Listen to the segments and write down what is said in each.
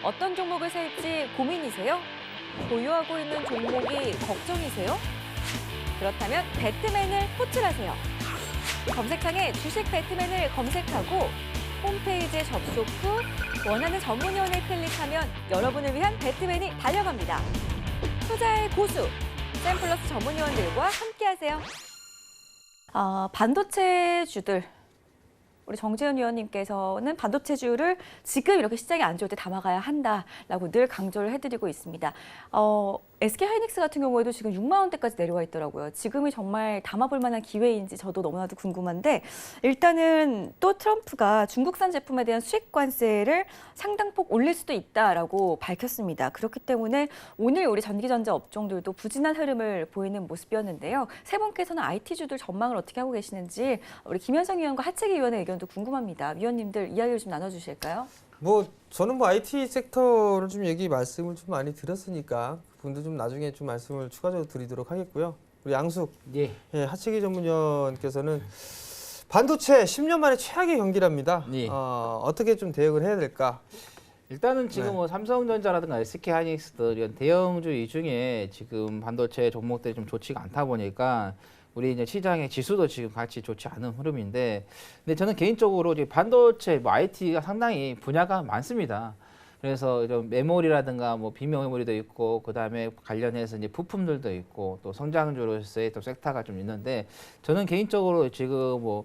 어떤 종목을 살지 고민이세요? 보유하고 있는 종목이 걱정이세요? 그렇다면 배트맨을 호출하세요. 검색창에 주식 배트맨을 검색하고 홈페이지에 접속 후 원하는 전문위원을 클릭하면 여러분을 위한 배트맨이 달려갑니다. 투자의 고수, 샘플러스 전문위원들과 함께하세요. 반도체주들. 우리 정재훈 위원님께서는 반도체주를 지금 이렇게 시장이 안 좋을 때 담아가야 한다라고 늘 강조를 해드리고 있습니다. SK하이닉스 같은 경우에도 지금 6만 원대까지 내려와 있더라고요. 지금이 정말 담아볼 만한 기회인지 저도 너무나도 궁금한데 일단은 또 트럼프가 중국산 제품에 대한 수입 관세를 상당폭 올릴 수도 있다라고 밝혔습니다. 그렇기 때문에 오늘 우리 전기전자 업종들도 부진한 흐름을 보이는 모습이었는데요. 세 분께서는 IT주들 전망을 어떻게 하고 계시는지 우리 김현성 위원과 하채기 위원의 의견도 궁금합니다. 위원님들 이야기를 좀 나눠주실까요? 저는 IT 섹터를 좀 말씀을 좀 많이 드렸으니까 그분들 좀 나중에 좀 말씀을 추가적으로 드리도록 하겠고요. 우리 양숙, 하채기 전문위원께서는 반도체 10년 만에 최악의 경기랍니다. 어떻게 좀 대응을 해야 될까? 일단은 지금 뭐 삼성전자라든가 SK하이닉스들 이런 대형주 이 중에 지금 반도체 종목들이 좀 좋지가 않다 보니까 우리 이제 시장의 지수도 지금 같이 좋지 않은 흐름인데, 근데 저는 개인적으로 이제 반도체, IT가 상당히 분야가 많습니다. 그래서 이런 메모리라든가 비메모리도 있고, 그 다음에 관련해서 이제 부품들도 있고, 또 성장주로서의 또 섹터가 좀 있는데, 저는 개인적으로 지금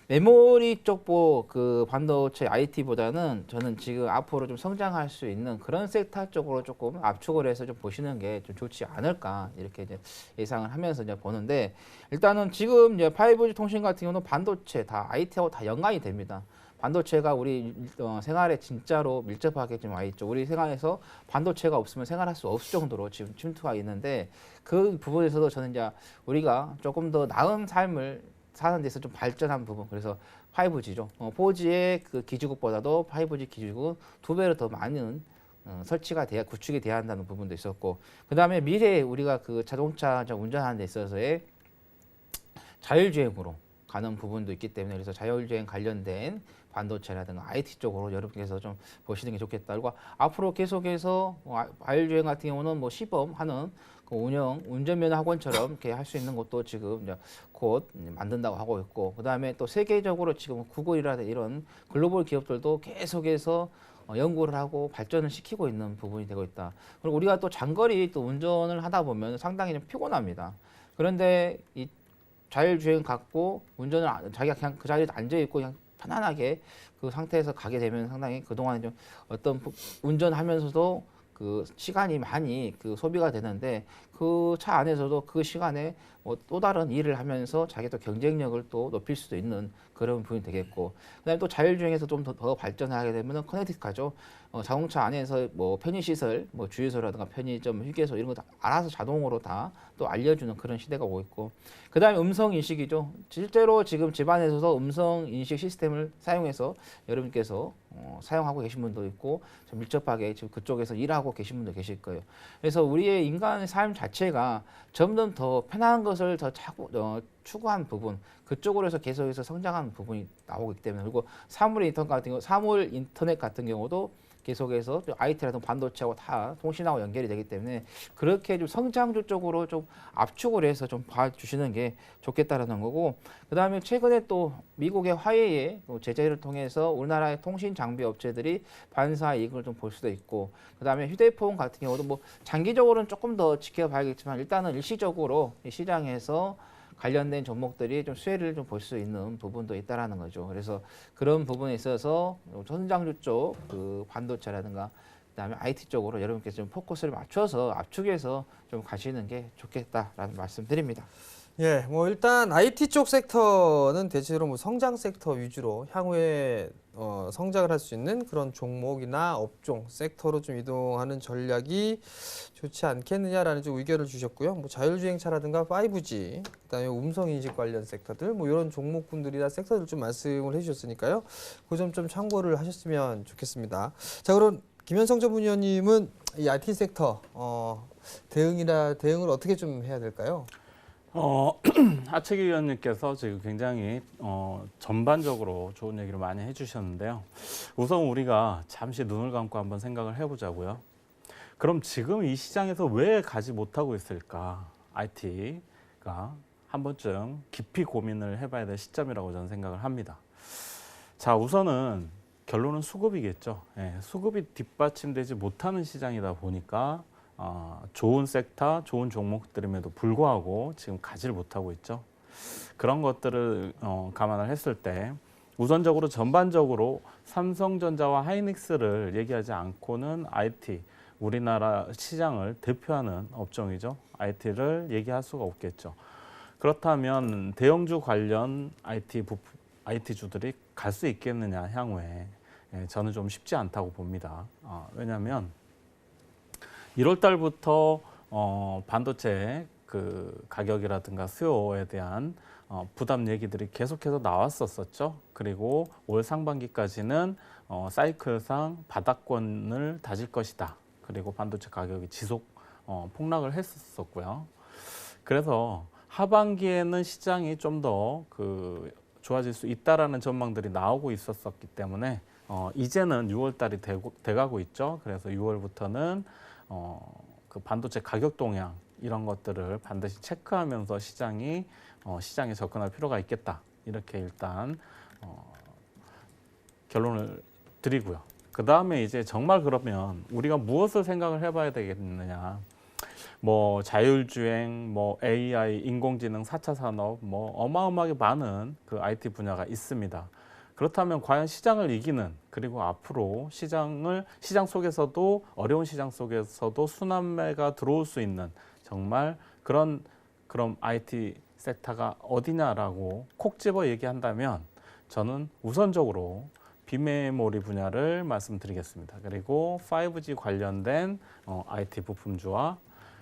메모리 쪽 그 반도체 IT보다는 저는 지금 앞으로 좀 성장할 수 있는 그런 섹터 쪽으로 조금 압축을 해서 좀 보시는 게 좀 좋지 않을까 이렇게 이제 예상을 하면서 이제 보는데, 일단은 지금 이제 5G 통신 같은 경우는 반도체 다 IT하고 다 연관이 됩니다. 반도체가 우리 생활에 진짜로 밀접하게 좀 와 있죠. 우리 생활에서 반도체가 없으면 생활할 수 없을 정도로 지금 침투가 있는데, 그 부분에서도 저는 이제 우리가 조금 더 나은 삶을 사는 데서 좀 발전한 부분, 그래서 5G죠. 4G의 그 기지국보다도 5G 기지국은 2배로 더 많은 구축이 돼야 한다는 부분도 있었고, 그 다음에 미래에 우리가 그 자동차 운전하는 데 있어서의 자율주행으로 가는 부분도 있기 때문에, 그래서 자율주행 관련된 반도체라든가 IT 쪽으로 여러분께서 좀 보시는 게 좋겠다. 그리고 앞으로 계속해서 자율주행 같은 경우는 시범하는 그 운전면허 학원처럼 이렇게 할 수 있는 것도 지금 이제 곧 만든다고 하고 있고, 그 다음에 또 세계적으로 지금 구글이라든가 이런 글로벌 기업들도 계속해서 연구를 하고 발전을 시키고 있는 부분이 되고 있다. 그리고 우리가 또 장거리 또 운전을 하다 보면 상당히 좀 피곤합니다. 그런데 이 자율주행 갖고 운전을 자기가 그냥 그 자리에 앉아 있고 그냥 편안하게 그 상태에서 가게 되면 상당히 그동안 좀 어떤 운전하면서도 그 시간이 많이 그 소비가 되는데, 그 차 안에서도 그 시간에 또 다른 일을 하면서 자기 또 경쟁력을 또 높일 수도 있는 그런 부분이 되겠고, 그다음에 또 자율주행에서 좀 더 발전하게 되면은 커넥티카죠. 자동차 안에서 편의시설, 주유소라든가 편의점, 휴게소 이런 거 다 알아서 자동으로 다 또 알려주는 그런 시대가 오고 있고, 그 다음에 음성 인식이죠. 실제로 지금 집안에서도 음성 인식 시스템을 사용해서 여러분께서 사용하고 계신 분도 있고, 좀 밀접하게 지금 그쪽에서 일하고 계신 분도 계실 거예요. 그래서 우리의 인간의 삶 자체가 점점 더 편한 것을 더 추구한 부분, 그쪽으로 해서 계속해서 성장하는 부분이 나오기 때문에, 그리고 사물 인터넷 같은 경우도 계속해서 IT라든가 반도체하고 다 통신하고 연결이 되기 때문에, 그렇게 좀 성장주 쪽으로 좀 압축을 해서 좀 봐주시는 게 좋겠다라는 거고, 그 다음에 최근에 또 미국의 화웨이의 제재를 통해서 우리나라의 통신 장비 업체들이 반사 이익을 좀 볼 수도 있고, 그 다음에 휴대폰 같은 경우도 장기적으로는 조금 더 지켜봐야겠지만 일단은 일시적으로 이 시장에서 관련된 종목들이 좀 수혜를 좀 볼 수 있는 부분도 있다라는 거죠. 그래서 그런 부분에 있어서 성장주 쪽 그 반도체라든가 그다음에 IT 쪽으로 여러분께서 좀 포커스를 맞춰서 압축해서 좀 가시는 게 좋겠다라는 말씀드립니다. 일단 IT 쪽 섹터는 대체로 성장 섹터 위주로 향후에 성장을 할 수 있는 그런 종목이나 업종, 섹터로 좀 이동하는 전략이 좋지 않겠느냐라는 좀 의견을 주셨고요. 자율주행차라든가 5G, 그다음에 음성인식 관련 섹터들, 이런 종목군들이나 sek터들 좀 말씀을 해주셨으니까요. 그 점 좀 참고를 하셨으면 좋겠습니다. 자, 그럼 김현성 전문위원님은 이 IT 섹터 대응을 어떻게 좀 해야 될까요? 하채기 위원님께서 지금 굉장히 전반적으로 좋은 얘기를 많이 해주셨는데요. 우선 우리가 잠시 눈을 감고 한번 생각을 해보자고요. 그럼 지금 이 시장에서 왜 가지 못하고 있을까? IT가 한 번쯤 깊이 고민을 해봐야 될 시점이라고 저는 생각을 합니다. 자, 우선은 결론은 수급이겠죠. 예, 수급이 뒷받침되지 못하는 시장이다 보니까 좋은 섹터, 좋은 종목들임에도 불구하고 지금 가지를 못하고 있죠. 그런 것들을 감안을 했을 때 우선적으로 전반적으로 삼성전자와 하이닉스를 얘기하지 않고는 IT, 우리나라 시장을 대표하는 업종이죠. IT를 얘기할 수가 없겠죠. 그렇다면 대형주 관련 IT주들이 갈 수 있겠느냐 향후에 저는 좀 쉽지 않다고 봅니다. 왜냐하면 1월 달부터 반도체 그 가격이라든가 수요에 대한 부담 얘기들이 계속해서 나왔었죠. 그리고 올 상반기까지는 사이클상 바닥권을 다질 것이다. 그리고 반도체 가격이 지속 폭락을 했었고요. 그래서 하반기에는 시장이 좀 더 좋아질 수 있다라는 전망들이 나오고 있었기 때문에 이제는 6월 달이 돼가고 있죠. 그래서 6월부터는 그 반도체 가격 동향 이런 것들을 반드시 체크하면서 시장에 접근할 필요가 있겠다. 이렇게 일단 결론을 드리고요. 그 다음에 이제 정말 그러면 우리가 무엇을 생각을 해봐야 되겠느냐. 뭐 자율주행, 뭐 AI, 인공지능, 4차 산업, 뭐 어마어마하게 많은 그 IT 분야가 있습니다. 그렇다면 과연 시장을 이기는 그리고 앞으로 시장 속에서도 어려운 시장 속에서도 순환매가 들어올 수 있는 정말 그런 IT 섹터가 어디냐라고 콕 집어 얘기한다면 저는 우선적으로 비메모리 분야를 말씀드리겠습니다. 그리고 5G 관련된 IT 부품주와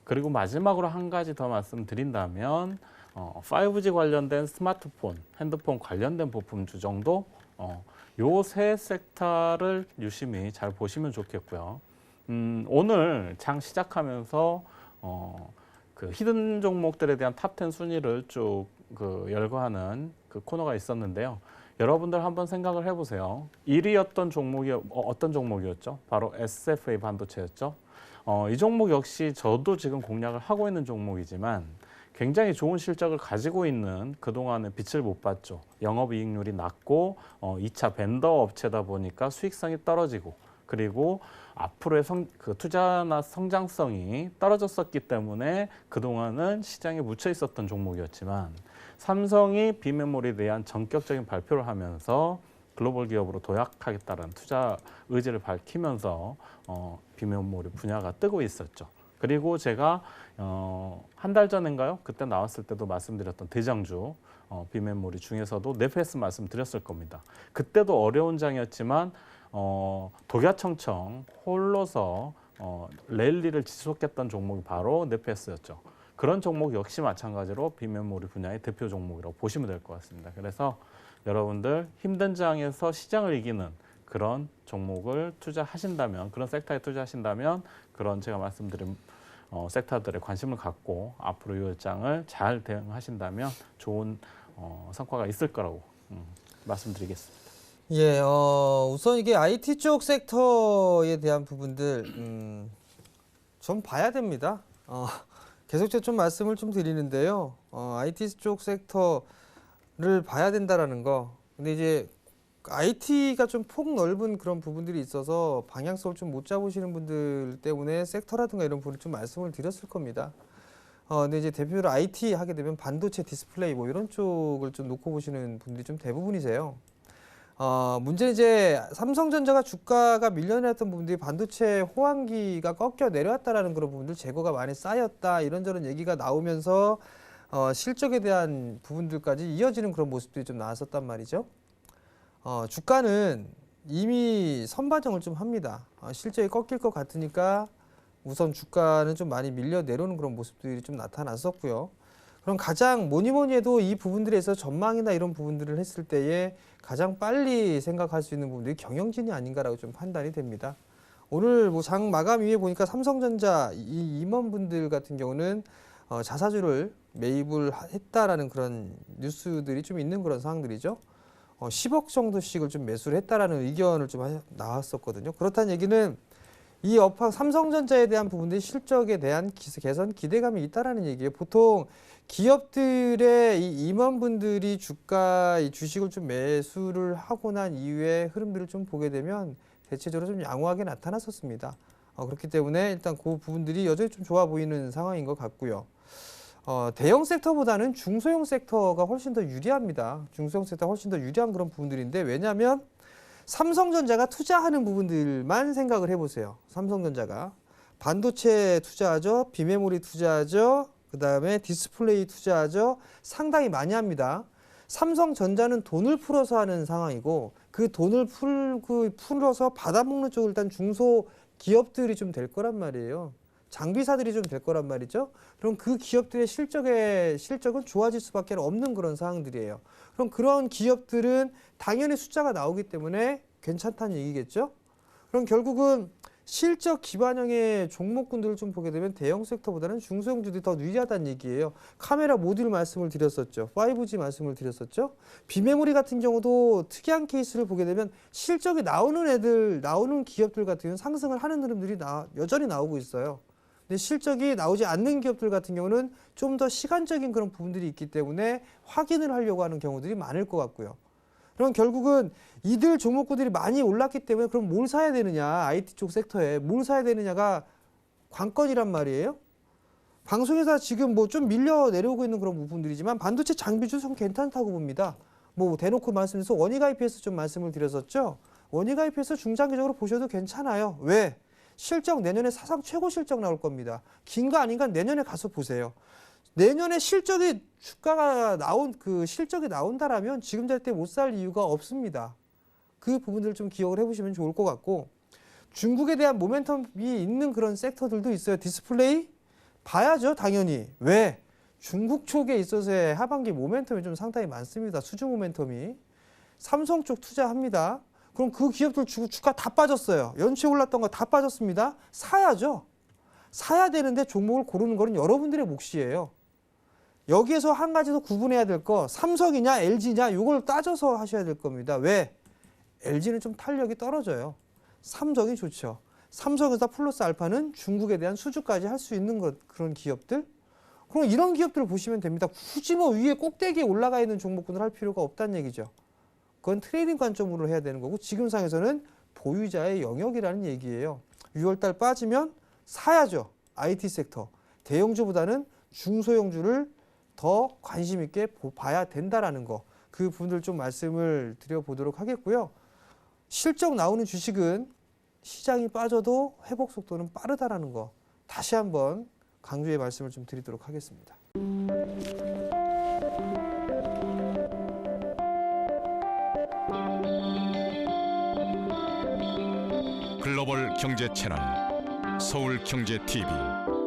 그리고 마지막으로 한 가지 더 말씀드린다면 5G 관련된 스마트폰, 핸드폰 관련된 부품주 정도 요 세 섹터를 유심히 잘 보시면 좋겠고요. 오늘 장 시작하면서 그 히든 종목들에 대한 탑10 순위를 쭉 열거하는 그 코너가 있었는데요. 여러분들 한번 생각을 해보세요. 1위였던 종목이 어떤 종목이었죠? 바로 SFA 반도체였죠. 이 종목 역시 저도 지금 공략을 하고 있는 종목이지만 굉장히 좋은 실적을 가지고 있는 그동안에 빛을 못 봤죠. 영업이익률이 낮고 2차 벤더 업체다 보니까 수익성이 떨어지고 그리고 앞으로의 투자나 성장성이 떨어졌었기 때문에 그동안은 시장에 묻혀 있었던 종목이었지만 삼성이 비메모리에 대한 전격적인 발표를 하면서 글로벌 기업으로 도약하겠다는 투자 의지를 밝히면서 비메모리 분야가 뜨고 있었죠. 그리고 제가 한 달 전인가요? 그때 나왔을 때도 말씀드렸던 대장주 비메모리 중에서도 네페스 말씀드렸을 겁니다. 그때도 어려운 장이었지만 독야청청 홀로서 랠리를 지속했던 종목이 바로 네페스였죠. 그런 종목 역시 마찬가지로 비메모리 분야의 대표 종목이라고 보시면 될 것 같습니다. 그래서 여러분들 힘든 장에서 시장을 이기는 그런 종목을 투자하신다면, 그런 섹터에 투자하신다면 그런 제가 말씀드린 섹터들에 관심을 갖고 앞으로 이 장을 잘 대응하신다면 좋은 성과가 있을 거라고 말씀드리겠습니다. 예, 우선 이게 IT 쪽 섹터에 대한 부분들 좀 봐야 됩니다. 계속해서 좀 말씀을 좀 드리는데요. IT 쪽 섹터를 봐야 된다라는 거. 근데 이제 IT가 좀 폭 넓은 그런 부분들이 있어서 방향성을 좀 못 잡으시는 분들 때문에 섹터라든가 이런 부분을 좀 말씀을 드렸을 겁니다. 근데 이제 대표로 IT 하게 되면 반도체, 디스플레이 뭐 이런 쪽을 좀 놓고 보시는 분들이 좀 대부분이세요. 문제는 이제 삼성전자가 주가가 밀려났던 부분들이 반도체 호황기가 꺾여 내려왔다라는 그런 부분들 재고가 많이 쌓였다 이런저런 얘기가 나오면서 실적에 대한 부분들까지 이어지는 그런 모습들이 좀 나왔었단 말이죠. 주가는 이미 선반영을 좀 합니다. 실적이 꺾일 것 같으니까 우선 주가는 좀 많이 밀려 내려오는 그런 모습들이 좀 나타났었고요. 그럼 가장 뭐니 해도 이 부분들에서 전망이나 이런 부분들을 했을 때에 가장 빨리 생각할 수 있는 부분들이 경영진이 아닌가라고 좀 판단이 됩니다. 오늘 뭐 장 마감 위에 보니까 삼성전자 이 임원분들 같은 경우는 자사주를 매입을 했다라는 그런 뉴스들이 좀 있는 그런 상황들이죠. 10억 정도씩을 좀 매수를 했다라는 의견을 좀 나왔었거든요. 그렇다는 얘기는 이 업황 삼성전자에 대한 부분들이 실적에 대한 개선 기대감이 있다라는 얘기예요. 보통 기업들의 이 임원분들이 이 주식을 좀 매수를 하고 난 이후에 흐름들을 좀 보게 되면 대체적으로 좀 양호하게 나타났었습니다. 그렇기 때문에 일단 그 부분들이 여전히 좀 좋아 보이는 상황인 것 같고요. 대형 섹터보다는 중소형 섹터가 훨씬 더 유리합니다. 중소형 섹터가 훨씬 더 유리한 그런 부분들인데, 왜냐하면 삼성전자가 투자하는 부분들만 생각을 해보세요. 삼성전자가 반도체 투자하죠, 비메모리 투자하죠, 그 다음에 디스플레이 투자하죠. 상당히 많이 합니다. 삼성전자는 돈을 풀어서 하는 상황이고, 그 돈을 풀어서 받아먹는 쪽을 일단 중소 기업들이 좀 될 거란 말이에요. 장비사들이 좀 될 거란 말이죠. 그럼 그 기업들의 실적은 좋아질 수밖에 없는 그런 상황들이에요. 그럼 그런 기업들은 당연히 숫자가 나오기 때문에 괜찮다는 얘기겠죠. 그럼 결국은 실적 기반형의 종목군들을 좀 보게 되면 대형 섹터보다는 중소형주들이 더 유리하다는 얘기예요. 카메라 모듈 말씀을 드렸었죠. 5G 말씀을 드렸었죠. 비메모리 같은 경우도 특이한 케이스를 보게 되면 실적이 나오는 기업들 같은 경우는 상승을 하는 흐름들이 여전히 나오고 있어요. 근데 실적이 나오지 않는 기업들 같은 경우는 좀 더 시간적인 그런 부분들이 있기 때문에 확인을 하려고 하는 경우들이 많을 것 같고요. 그럼 결국은 이들 종목군들이 많이 올랐기 때문에 그럼 뭘 사야 되느냐, IT 쪽 섹터에 뭘 사야 되느냐가 관건이란 말이에요. 방송에서 지금 뭐 좀 밀려 내려오고 있는 그런 부분들이지만 반도체 장비주 좀 괜찮다고 봅니다. 뭐 대놓고 말씀드려서 원익 IPS 좀 말씀을 드렸었죠. 원익 IPS 중장기적으로 보셔도 괜찮아요. 왜? 실적 내년에 사상 최고 실적 나올 겁니다. 긴 거 아닌가 내년에 가서 보세요. 내년에 실적이 실적이 나온다라면 지금 잘 때 못 살 이유가 없습니다. 그 부분들을 좀 기억을 해보시면 좋을 것 같고, 중국에 대한 모멘텀이 있는 그런 섹터들도 있어요. 디스플레이 봐야죠, 당연히. 왜? 중국 쪽에 있어서의 하반기 모멘텀이 좀 상당히 많습니다. 수주 모멘텀이. 삼성 쪽 투자합니다. 그럼 그 기업들 주가 다 빠졌어요. 연초에 올랐던 거 다 빠졌습니다. 사야죠. 사야 되는데 종목을 고르는 거는 여러분들의 몫이에요. 여기에서 한 가지 더 구분해야 될 거, 삼성이냐 LG냐 이걸 따져서 하셔야 될 겁니다. 왜? LG는 좀 탄력이 떨어져요. 삼성이 좋죠. 삼성에서 플러스 알파는 중국에 대한 수주까지 할 수 있는 그런 기업들. 그럼 이런 기업들을 보시면 됩니다. 굳이 뭐 위에 꼭대기에 올라가 있는 종목군을 할 필요가 없다는 얘기죠. 그건 트레이딩 관점으로 해야 되는 거고, 지금 상에서는 보유자의 영역이라는 얘기예요. 6월달 빠지면 사야죠. IT 섹터. 대형주보다는 중소형주를 더 관심 있게 봐야 된다라는 거. 그 부분들 좀 말씀을 드려보도록 하겠고요. 실적 나오는 주식은 시장이 빠져도 회복 속도는 빠르다라는 거. 다시 한번 강조의 말씀을 좀 드리도록 하겠습니다. 글로벌 경제 채널 서울경제TV